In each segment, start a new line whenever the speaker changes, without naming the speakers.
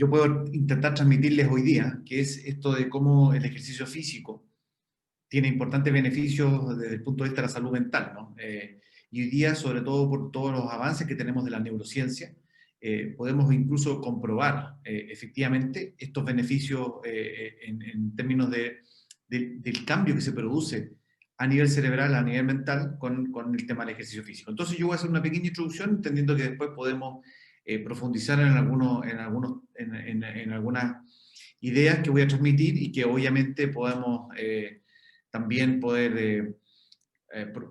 yo puedo intentar transmitirles hoy día, que es esto de cómo el ejercicio físico tiene importantes beneficios desde el punto de vista de la salud mental, ¿no? Y hoy día, sobre todo por todos los avances que tenemos de la neurociencia, podemos incluso comprobar efectivamente estos beneficios en términos del cambio que se produce a nivel cerebral, a nivel mental, con el tema del ejercicio físico. Entonces yo voy a hacer una pequeña introducción, entendiendo que después podemos profundizar en algunas ideas que voy a transmitir y que obviamente podemos también poder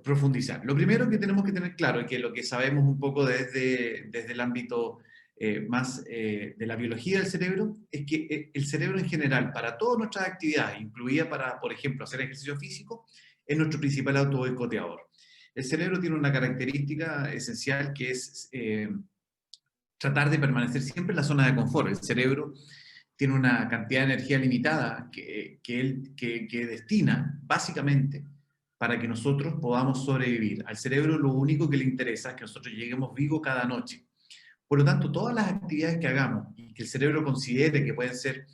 profundizar. Lo primero que tenemos que tener claro es que lo que sabemos un poco desde el ámbito más de la biología del cerebro es que el cerebro en general, para todas nuestras actividades, incluida para, por ejemplo, hacer ejercicio físico, es nuestro principal autoboicoteador. El cerebro tiene una característica esencial que es tratar de permanecer siempre en la zona de confort. El cerebro tiene una cantidad de energía limitada que destina básicamente para que nosotros podamos sobrevivir. Al cerebro lo único que le interesa es que nosotros lleguemos vivos cada noche. Por lo tanto, todas las actividades que hagamos y que el cerebro considere que pueden ser,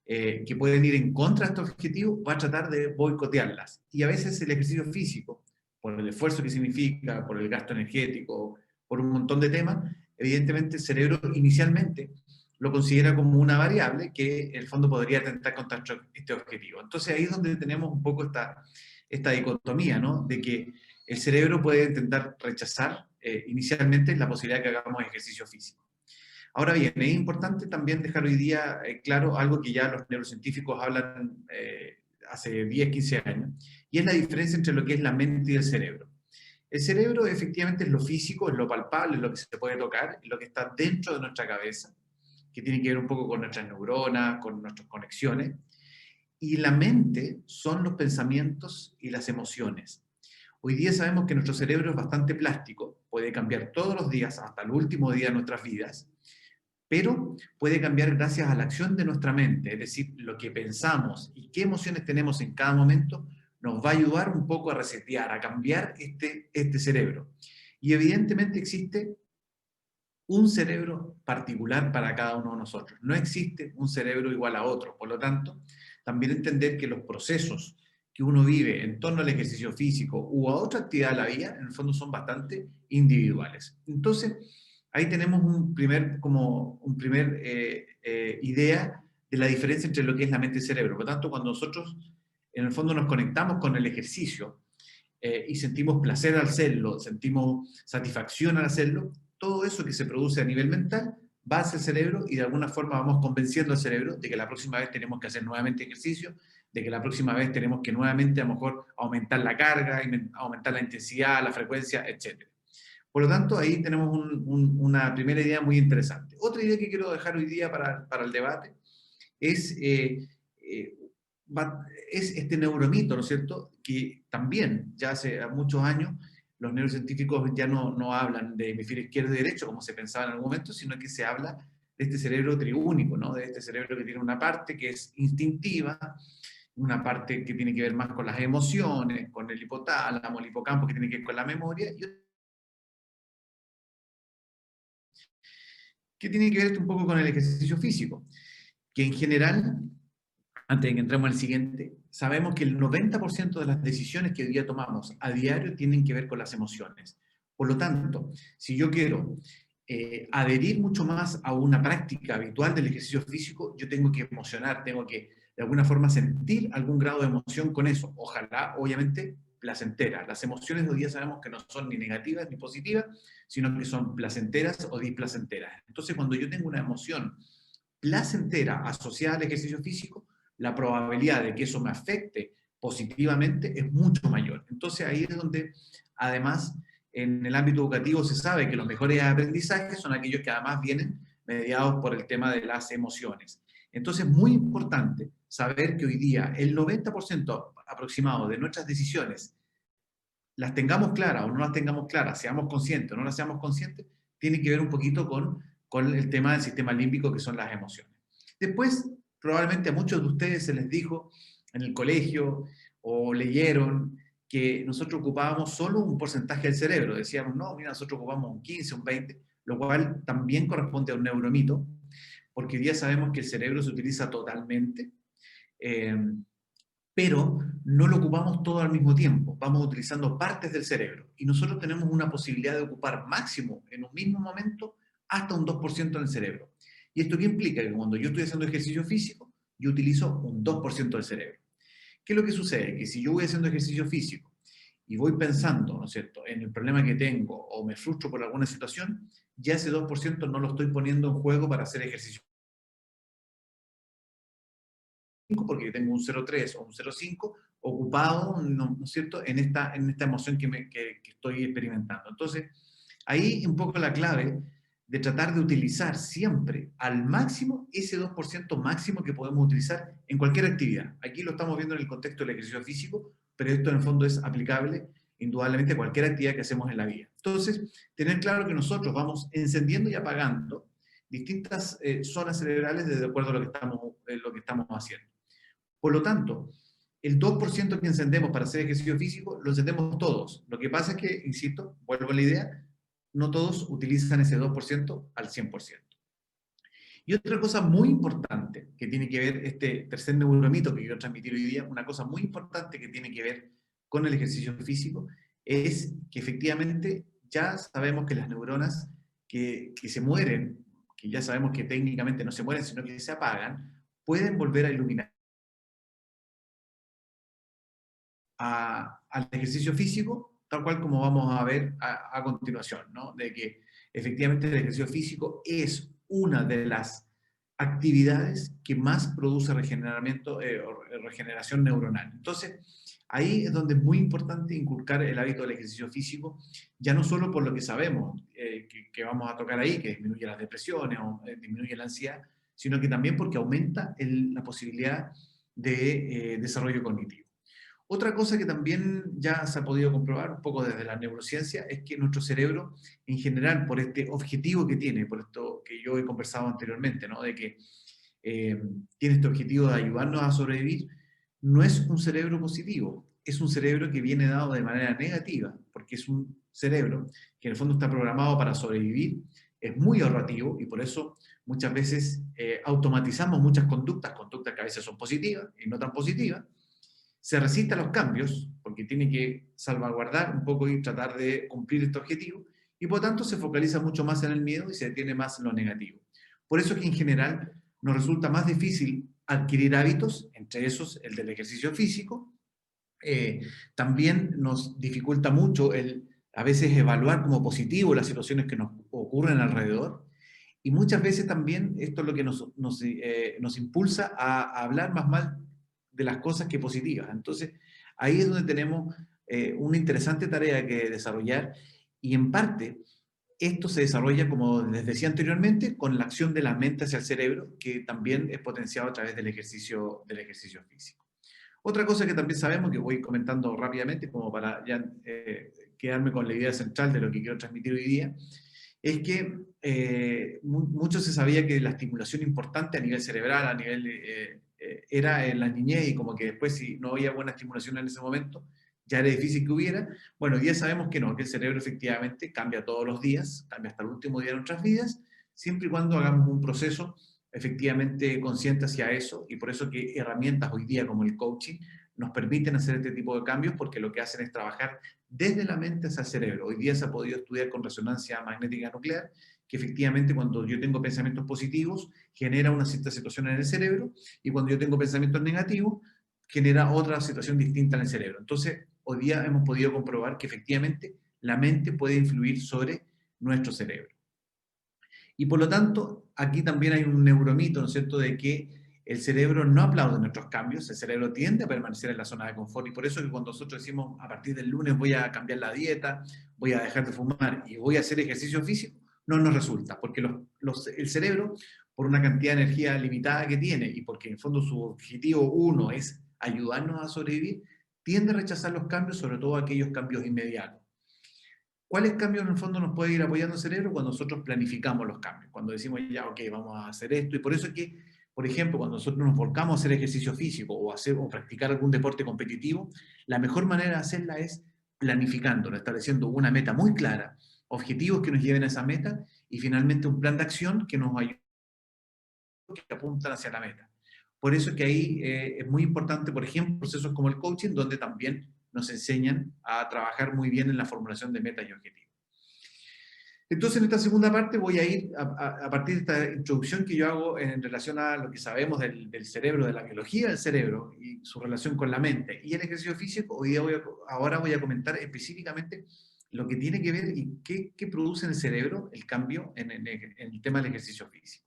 que pueden ir en contra de estos objetivos, va a tratar de boicotearlas. Y a veces el ejercicio físico, por el esfuerzo que significa, por el gasto energético, por un montón de temas, evidentemente el cerebro inicialmente lo considera como una variable que en el fondo podría atentar contra este objetivo. Entonces ahí es donde tenemos un poco esta dicotomía, ¿no? De que el cerebro puede intentar rechazar inicialmente la posibilidad de que hagamos ejercicio físico. Ahora bien, es importante también dejar hoy día claro algo que ya los neurocientíficos hablan hace 10, 15 años, y es la diferencia entre lo que es la mente y el cerebro. El cerebro efectivamente es lo físico, es lo palpable, es lo que se puede tocar, es lo que está dentro de nuestra cabeza, que tiene que ver un poco con nuestras neuronas, con nuestras conexiones, y la mente son los pensamientos y las emociones. Hoy día sabemos que nuestro cerebro es bastante plástico, puede cambiar todos los días hasta el último día de nuestras vidas, pero puede cambiar gracias a la acción de nuestra mente, es decir, lo que pensamos y qué emociones tenemos en cada momento nos va a ayudar un poco a resetear, a cambiar este cerebro. Y evidentemente existe un cerebro particular para cada uno de nosotros. No existe un cerebro igual a otro. Por lo tanto, también entender que los procesos que uno vive en torno al ejercicio físico u a otra actividad de la vida, en el fondo son bastante individuales. Entonces, ahí tenemos un primer idea de la diferencia entre lo que es la mente y el cerebro. Por lo tanto, cuando nosotros en el fondo nos conectamos con el ejercicio y sentimos placer al hacerlo, sentimos satisfacción al hacerlo, todo eso que se produce a nivel mental va hacia el cerebro y de alguna forma vamos convenciendo al cerebro de que la próxima vez tenemos que hacer nuevamente ejercicio, de que la próxima vez tenemos que nuevamente a lo mejor aumentar la carga, aumentar la intensidad, la frecuencia, etc. Por lo tanto, ahí tenemos una primera idea muy interesante. Otra idea que quiero dejar hoy día para el debate es, eh, es este neuromito, ¿no es cierto? Que también ya hace muchos años los neurocientíficos ya no hablan de hemisferio izquierdo y derecho, como se pensaba en algún momento, sino que se habla de este cerebro triúnico, ¿no? De este cerebro que tiene una parte que es instintiva, una parte que tiene que ver más con las emociones, con el hipotálamo, el hipocampo, que tiene que ver con la memoria, y que tiene que ver un poco con el ejercicio físico, que en general, antes de que entremos al siguiente, sabemos que el 90% de las decisiones que hoy día tomamos a diario tienen que ver con las emociones. Por lo tanto, si yo quiero adherir mucho más a una práctica habitual del ejercicio físico, yo tengo que emocionar, tengo que de alguna forma sentir algún grado de emoción con eso. Ojalá, obviamente, placentera. Las emociones de hoy día sabemos que no son ni negativas ni positivas, sino que son placenteras o displacenteras. Entonces, cuando yo tengo una emoción placentera asociada al ejercicio físico, la probabilidad de que eso me afecte positivamente es mucho mayor. Entonces ahí es donde, además, en el ámbito educativo se sabe que los mejores aprendizajes son aquellos que además vienen mediados por el tema de las emociones. Entonces es muy importante saber que hoy día el 90% aproximado de nuestras decisiones, las tengamos claras o no las tengamos claras, seamos conscientes o no las seamos conscientes, tiene que ver un poquito con el tema del sistema límbico, que son las emociones. Después, probablemente a muchos de ustedes se les dijo en el colegio o leyeron que nosotros ocupábamos solo un porcentaje del cerebro. Decíamos, no, mira, nosotros ocupamos un 15, un 20, lo cual también corresponde a un neuromito, porque hoy día sabemos que el cerebro se utiliza totalmente, eh, pero no lo ocupamos todo al mismo tiempo, vamos utilizando partes del cerebro, y nosotros tenemos una posibilidad de ocupar máximo en un mismo momento hasta un 2% del cerebro. ¿Y esto qué implica? Que cuando yo estoy haciendo ejercicio físico, yo utilizo un 2% del cerebro. ¿Qué es lo que sucede? Que si yo voy haciendo ejercicio físico y voy pensando, ¿no es cierto?, en el problema que tengo o me frustro por alguna situación, ya ese 2% no lo estoy poniendo en juego para hacer ejercicio porque yo tengo un 0,3 o un 0,5 ocupado, ¿no es cierto?, en esta emoción que estoy experimentando. Entonces, ahí un poco la clave de tratar de utilizar siempre al máximo ese 2% máximo que podemos utilizar en cualquier actividad. Aquí lo estamos viendo en el contexto del ejercicio físico, pero esto en el fondo es aplicable indudablemente a cualquier actividad que hacemos en la vida. Entonces, tener claro que nosotros vamos encendiendo y apagando distintas zonas cerebrales de acuerdo a lo que estamos haciendo. Por lo tanto, el 2% que encendemos para hacer ejercicio físico, lo encendemos todos. Lo que pasa es que, insisto, vuelvo a la idea, no todos utilizan ese 2% al 100%. Y otra cosa muy importante que tiene que ver, este tercer neuromito que quiero transmitir hoy día, una cosa muy importante que tiene que ver con el ejercicio físico, es que efectivamente ya sabemos que las neuronas que se mueren, que ya sabemos que técnicamente no se mueren, sino que se apagan, pueden volver a iluminar al ejercicio físico, tal cual como vamos a ver a continuación, ¿no? De que efectivamente el ejercicio físico es una de las actividades que más produce regeneración neuronal. Entonces, ahí es donde es muy importante inculcar el hábito del ejercicio físico, ya no solo por lo que sabemos que vamos a tocar ahí, que disminuye las depresiones o disminuye la ansiedad, sino que también porque aumenta la posibilidad de desarrollo cognitivo. Otra cosa que también ya se ha podido comprobar un poco desde la neurociencia es que nuestro cerebro, en general, por este objetivo que tiene, por esto que yo he conversado anteriormente, ¿no?, de que eh, tiene este objetivo de ayudarnos a sobrevivir, no es un cerebro positivo, es un cerebro que viene dado de manera negativa, porque es un cerebro que en el fondo está programado para sobrevivir, es muy ahorrativo y por eso muchas veces automatizamos muchas conductas que a veces son positivas y no tan positivas, se resiste a los cambios, porque tiene que salvaguardar un poco y tratar de cumplir este objetivo, y por tanto se focaliza mucho más en el miedo y se detiene más en lo negativo. Por eso es que en general nos resulta más difícil adquirir hábitos, entre esos el del ejercicio físico. También nos dificulta mucho a veces evaluar como positivo las situaciones que nos ocurren alrededor, y muchas veces también esto es lo que nos impulsa a hablar más mal de las cosas que positivas. Entonces, ahí es donde tenemos una interesante tarea que desarrollar, y en parte esto se desarrolla, como les decía anteriormente, con la acción de la mente hacia el cerebro, que también es potenciado a través del ejercicio físico. Otra cosa que también sabemos, que voy comentando rápidamente, como para ya quedarme con la idea central de lo que quiero transmitir hoy día, es que mucho se sabía que la estimulación importante a nivel cerebral, era en la niñez, y como que después si no había buena estimulación en ese momento, ya era difícil que hubiera. Bueno, hoy día sabemos que no, que el cerebro efectivamente cambia todos los días, cambia hasta el último día de nuestras vidas, siempre y cuando hagamos un proceso efectivamente consciente hacia eso, y por eso que herramientas hoy día como el coaching nos permiten hacer este tipo de cambios, porque lo que hacen es trabajar desde la mente hacia el cerebro. Hoy día se ha podido estudiar con resonancia magnética nuclear que efectivamente cuando yo tengo pensamientos positivos genera una cierta situación en el cerebro, y cuando yo tengo pensamientos negativos genera otra situación distinta en el cerebro. Entonces, hoy día hemos podido comprobar que efectivamente la mente puede influir sobre nuestro cerebro. Y por lo tanto, aquí también hay un neuromito, ¿no es cierto?, de que el cerebro no aplaude nuestros cambios, el cerebro tiende a permanecer en la zona de confort, y por eso que cuando nosotros decimos a partir del lunes voy a cambiar la dieta, voy a dejar de fumar y voy a hacer ejercicio físico, no nos resulta, porque el cerebro, por una cantidad de energía limitada que tiene y porque en el fondo su objetivo uno es ayudarnos a sobrevivir, tiende a rechazar los cambios, sobre todo aquellos cambios inmediatos. ¿Cuáles cambios en el fondo nos puede ir apoyando el cerebro? Cuando nosotros planificamos los cambios, cuando decimos ya, ok, vamos a hacer esto, y por eso es que, por ejemplo, cuando nosotros nos volcamos a hacer ejercicio físico o practicar algún deporte competitivo, la mejor manera de hacerla es planificándolo, estableciendo una meta muy clara, objetivos que nos lleven a esa meta, y finalmente un plan de acción que nos ayude que apuntan hacia la meta. Por eso es que ahí es muy importante, por ejemplo, procesos como el coaching, donde también nos enseñan a trabajar muy bien en la formulación de metas y objetivos. Entonces, en esta segunda parte voy a ir a partir de esta introducción que yo hago en relación a lo que sabemos del cerebro, de la biología del cerebro y su relación con la mente y el ejercicio físico. Ahora voy a comentar específicamente lo que tiene que ver y qué produce en el cerebro el cambio en el tema del ejercicio físico.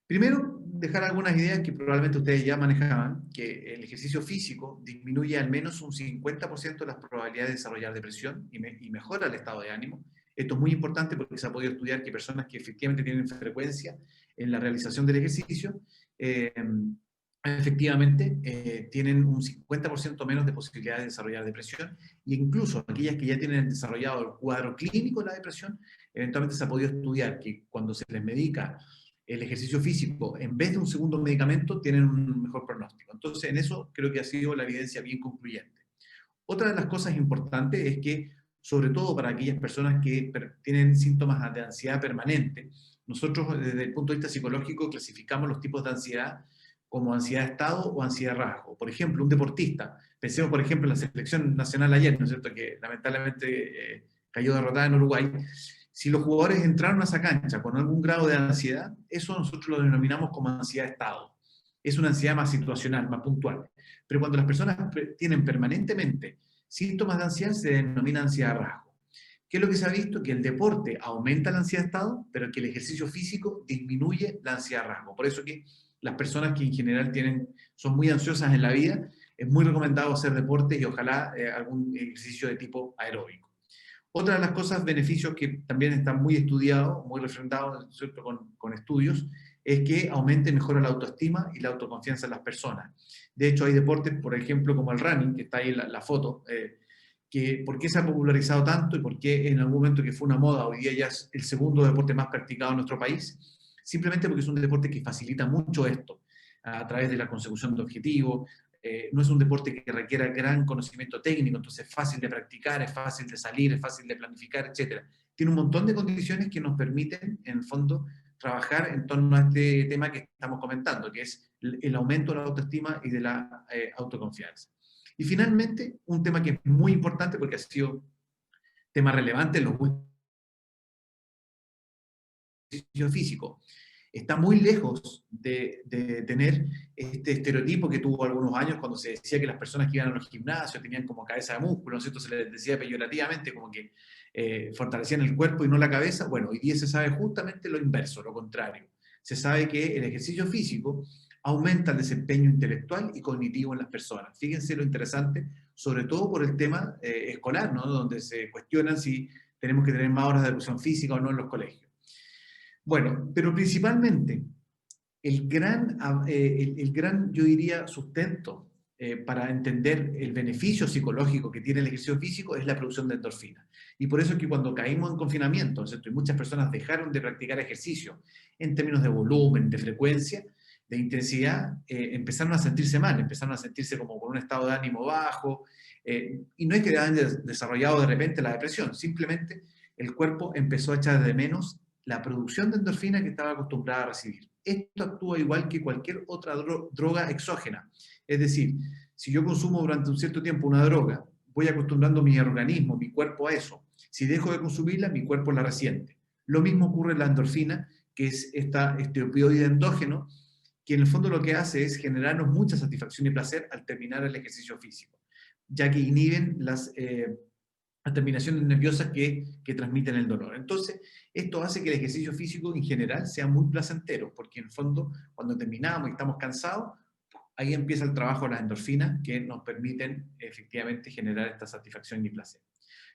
Primero, dejar algunas ideas que probablemente ustedes ya manejaban, que el ejercicio físico disminuye al menos un 50% las probabilidades de desarrollar depresión y mejora el estado de ánimo. Esto es muy importante porque se ha podido estudiar que personas que efectivamente tienen frecuencia en la realización del ejercicio, efectivamente tienen un 50% menos de posibilidades de desarrollar depresión, e incluso aquellas que ya tienen desarrollado el cuadro clínico de la depresión, eventualmente se ha podido estudiar que cuando se les medica el ejercicio físico, en vez de un segundo medicamento, tienen un mejor pronóstico. Entonces, en eso creo que ha sido la evidencia bien concluyente. Otra de las cosas importantes es que, sobre todo para aquellas personas que tienen síntomas de ansiedad permanente, nosotros desde el punto de vista psicológico clasificamos los tipos de ansiedad como ansiedad de estado o ansiedad de rasgo. Por ejemplo, un deportista, pensemos por ejemplo en la selección nacional ayer, ¿no es cierto?, que lamentablemente cayó derrotada en Uruguay. Si los jugadores entraron a esa cancha con algún grado de ansiedad, eso nosotros lo denominamos como ansiedad de estado. Es una ansiedad más situacional, más puntual. Pero cuando las personas tienen permanentemente síntomas de ansiedad, se denomina ansiedad de rasgo. ¿Qué es lo que se ha visto? Que el deporte aumenta la ansiedad de estado, pero que el ejercicio físico disminuye la ansiedad de rasgo. Por eso que las personas que en general son muy ansiosas en la vida, es muy recomendado hacer deporte y ojalá algún ejercicio de tipo aeróbico. Otra de las cosas, beneficios que también están muy estudiados, muy refrendados, ¿cierto?, con estudios, es que aumenta y mejora la autoestima y la autoconfianza en las personas. De hecho, hay deportes, por ejemplo, como el running, que está ahí en la foto, que por qué se ha popularizado tanto y por qué en algún momento que fue una moda, hoy día ya es el segundo deporte más practicado en nuestro país, simplemente porque es un deporte que facilita mucho esto, a través de la consecución de objetivos. No es un deporte que requiera gran conocimiento técnico, entonces es fácil de practicar, es fácil de salir, es fácil de planificar, etc. Tiene un montón de condiciones que nos permiten, en el fondo, trabajar en torno a este tema que estamos comentando, que es el aumento de la autoestima y de la autoconfianza. Y finalmente, un tema que es muy importante porque ha sido tema relevante en los últimos ejercicios físicos, está muy lejos de tener este estereotipo que tuvo algunos años cuando se decía que las personas que iban a los gimnasios tenían como cabeza de músculo, ¿no es cierto? Se les decía peyorativamente como que fortalecían el cuerpo y no la cabeza. Bueno, hoy día se sabe justamente lo inverso, lo contrario. Se sabe que el ejercicio físico aumenta el desempeño intelectual y cognitivo en las personas. Fíjense lo interesante, sobre todo por el tema escolar, ¿no?, donde se cuestionan si tenemos que tener más horas de educación física o no en los colegios. Bueno, pero principalmente el gran, yo diría, sustento para entender el beneficio psicológico que tiene el ejercicio físico es la producción de endorfina. Y por eso es que cuando caímos en confinamiento, ¿cierto?, y muchas personas dejaron de practicar ejercicio en términos de volumen, de frecuencia, de intensidad, empezaron a sentirse mal, empezaron a sentirse como con un estado de ánimo bajo, y no es que hayan desarrollado de repente la depresión, simplemente el cuerpo empezó a echar de menos la producción de endorfina que estaba acostumbrada a recibir. Esto actúa igual que cualquier otra droga exógena. Es decir, si yo consumo durante un cierto tiempo una droga, voy acostumbrando mi organismo, mi cuerpo a eso. Si dejo de consumirla, mi cuerpo la resiente. Lo mismo ocurre en la endorfina, que es este opioide endógeno, que en el fondo lo que hace es generarnos mucha satisfacción y placer al terminar el ejercicio físico, ya que inhiben las terminaciones nerviosas que transmiten el dolor. Entonces, esto hace que el ejercicio físico en general sea muy placentero, porque en el fondo, cuando terminamos y estamos cansados, ahí empieza el trabajo de las endorfinas que nos permiten efectivamente generar esta satisfacción y placer.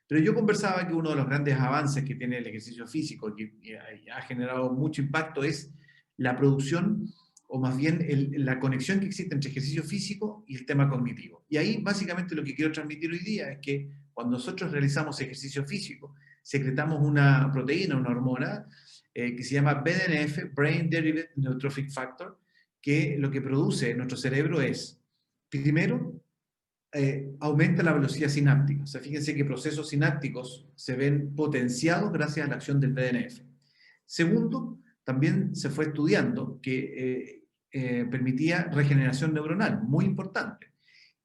Pero yo conversaba que uno de los grandes avances que tiene el ejercicio físico, que ha generado mucho impacto, es la producción, o más bien la conexión que existe entre ejercicio físico y el tema cognitivo. Y ahí básicamente lo que quiero transmitir hoy día es que cuando nosotros realizamos ejercicio físico, secretamos una proteína, una hormona, que se llama BDNF, Brain Derived Neurotrophic Factor, que lo que produce en nuestro cerebro es, primero, aumenta la velocidad sináptica. O sea, fíjense que procesos sinápticos se ven potenciados gracias a la acción del BDNF. Segundo, también se fue estudiando que permitía regeneración neuronal, muy importante.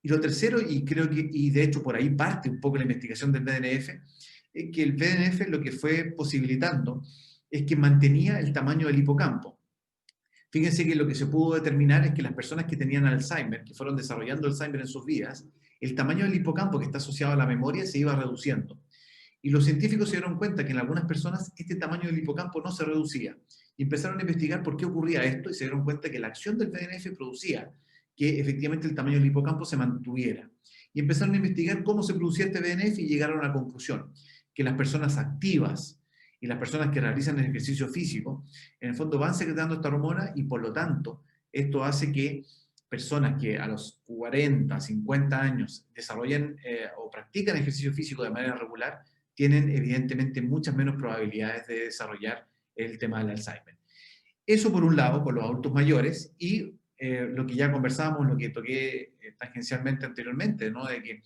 Y lo tercero, y creo que, y de hecho por ahí parte un poco la investigación del BDNF, es que el BDNF lo que fue posibilitando es que mantenía el tamaño del hipocampo. Fíjense que lo que se pudo determinar es que las personas que tenían Alzheimer, que fueron desarrollando Alzheimer en sus vidas, el tamaño del hipocampo que está asociado a la memoria se iba reduciendo. Y los científicos se dieron cuenta que en algunas personas este tamaño del hipocampo no se reducía. Y empezaron a investigar por qué ocurría esto y se dieron cuenta que la acción del BDNF producía que efectivamente el tamaño del hipocampo se mantuviera. Y empezaron a investigar cómo se producía este BDNF y llegaron a la conclusión que las personas activas y las personas que realizan el ejercicio físico, en el fondo van secretando esta hormona y por lo tanto esto hace que personas que a los 40, 50 años desarrollan o practican ejercicio físico de manera regular, tienen evidentemente muchas menos probabilidades de desarrollar el tema del Alzheimer. Eso por un lado, con los adultos mayores, y lo que ya conversábamos, lo que toqué tangencialmente anteriormente, ¿no? De que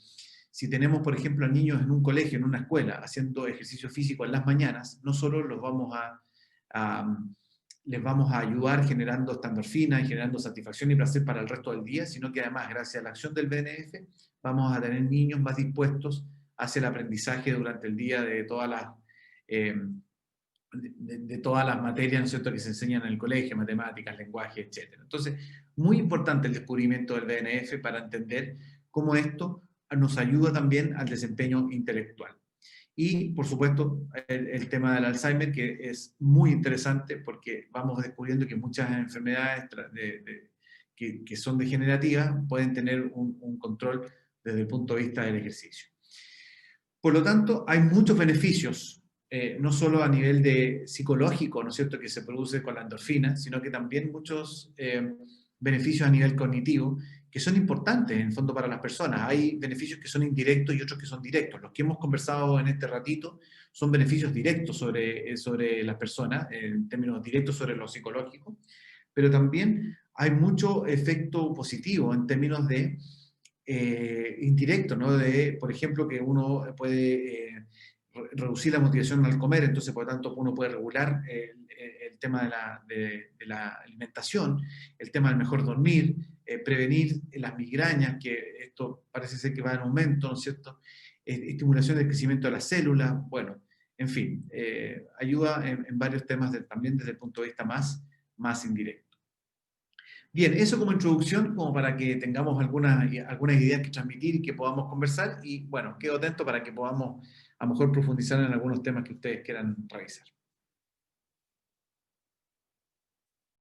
si tenemos, por ejemplo, a niños en un colegio, en una escuela, haciendo ejercicio físico en las mañanas, no solo a les vamos a ayudar generando esta endorfina y generando satisfacción y placer para el resto del día, sino que además, gracias a la acción del BNF, vamos a tener niños más dispuestos hacia el aprendizaje durante el día de todas las, de todas las materias, ¿no es cierto?, que se enseñan en el colegio, matemáticas, lenguaje, etc. Entonces, muy importante el descubrimiento del BNF para entender cómo esto nos ayuda también al desempeño intelectual. Y, por supuesto, el tema del Alzheimer, que es muy interesante porque vamos descubriendo que muchas enfermedades que son degenerativas pueden tener un control desde el punto de vista del ejercicio. Por lo tanto, hay muchos beneficios, no solo a nivel de psicológico, ¿no es cierto?, que se produce con la endorfina, sino que también muchos beneficios a nivel cognitivo, que son importantes en el fondo para las personas. Hay beneficios que son indirectos y otros que son directos. Los que hemos conversado en este ratito son beneficios directos sobre las personas, en términos directos sobre lo psicológico, pero también hay mucho efecto positivo en términos de indirecto, ¿no? De, por ejemplo, que uno puede reducir la motivación al comer, entonces por lo tanto uno puede regular el tema de la alimentación, el tema del mejor dormir, prevenir las migrañas, que esto parece ser que va en aumento, ¿no es cierto? Estimulación del crecimiento de las células, bueno, en fin, ayuda en varios temas también desde el punto de vista más indirecto. Bien, eso como introducción, como para que tengamos algunas ideas que transmitir y que podamos conversar. Y bueno, quedo atento para que podamos a lo mejor profundizar en algunos temas que ustedes quieran revisar.